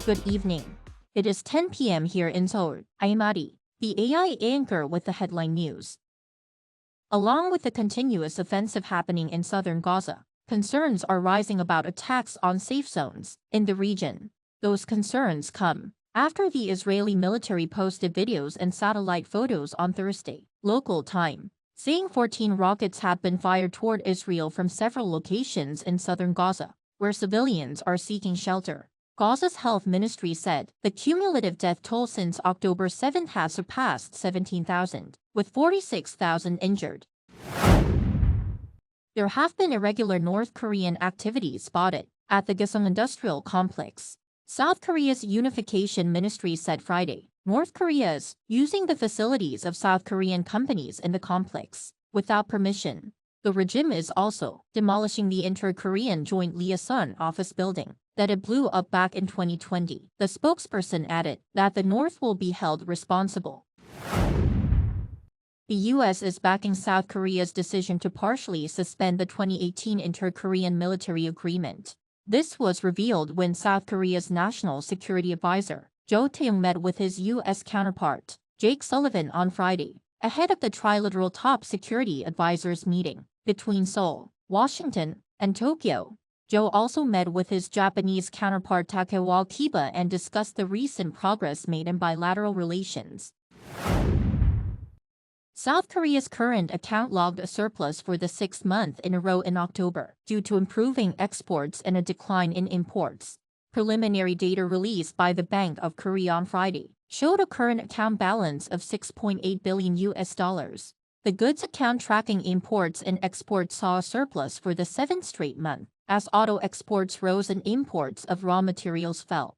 Good evening. It is 10 p.m. here in Seoul. I'm Adi, the AI anchor with the headline news. Along with the continuous offensive happening in Southern Gaza, concerns are rising about attacks on safe zones in the region. Those concerns come after the Israeli military posted videos and satellite photos on Thursday, local time, saying 14 rockets have been fired toward Israel from several locations in southern Gaza, where civilians are seeking shelter. Gaza's health ministry said the cumulative death toll since October 7 has surpassed 17,000, with 46,000 injured. There have been irregular North Korean activities spotted at the Kaesong Industrial Complex. South Korea's Unification Ministry said Friday, North Korea is using the facilities of South Korean companies in the complex without permission. The regime is also demolishing the Inter-Korean Joint Liaison Office building that it blew up back in 2020. The spokesperson added that the North will be held responsible. The U.S. is backing South Korea's decision to partially suspend the 2018 Inter-Korean military agreement. This was revealed when South Korea's National Security Advisor, Jo Tae-yong, met with his U.S. counterpart, Jake Sullivan, on Friday, ahead of the trilateral top security advisors meeting between Seoul, Washington, and Tokyo. Joe also met with his Japanese counterpart Takewa Kiba and discussed the recent progress made in bilateral relations. South Korea's current account logged a surplus for the sixth month in a row in October, due to improving exports and a decline in imports. Preliminary data released by the Bank of Korea on Friday showed a current account balance of $6.8 billion. The goods account tracking imports and exports saw a surplus for the seventh straight month, as auto exports rose and imports of raw materials fell.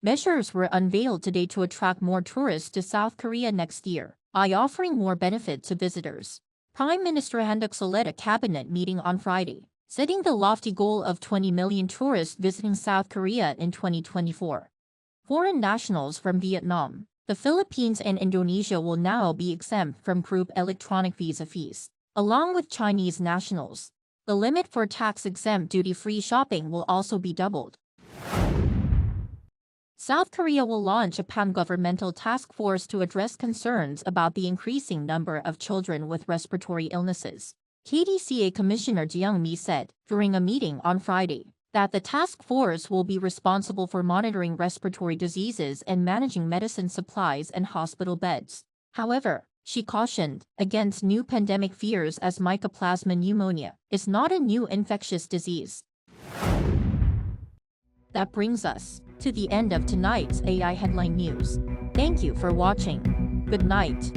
Measures were unveiled today to attract more tourists to South Korea next year by offering more benefit to visitors. Prime Minister Han Duck-seo led a cabinet meeting on Friday, setting the lofty goal of 20 million tourists visiting South Korea in 2024. Foreign nationals from Vietnam, the Philippines, and Indonesia will now be exempt from group electronic visa fees, along with Chinese nationals. The limit for tax-exempt duty-free shopping will also be doubled. South Korea will launch a pan-governmental task force to address concerns about the increasing number of children with respiratory illnesses. KDCA Commissioner Jeong Mi said during a meeting on Friday that the task force will be responsible for monitoring respiratory diseases and managing medicine supplies and hospital beds. However, she cautioned against new pandemic fears as mycoplasma pneumonia is not a new infectious disease. That brings us to the end of tonight's AI Headline News. Thank you for watching. Good night.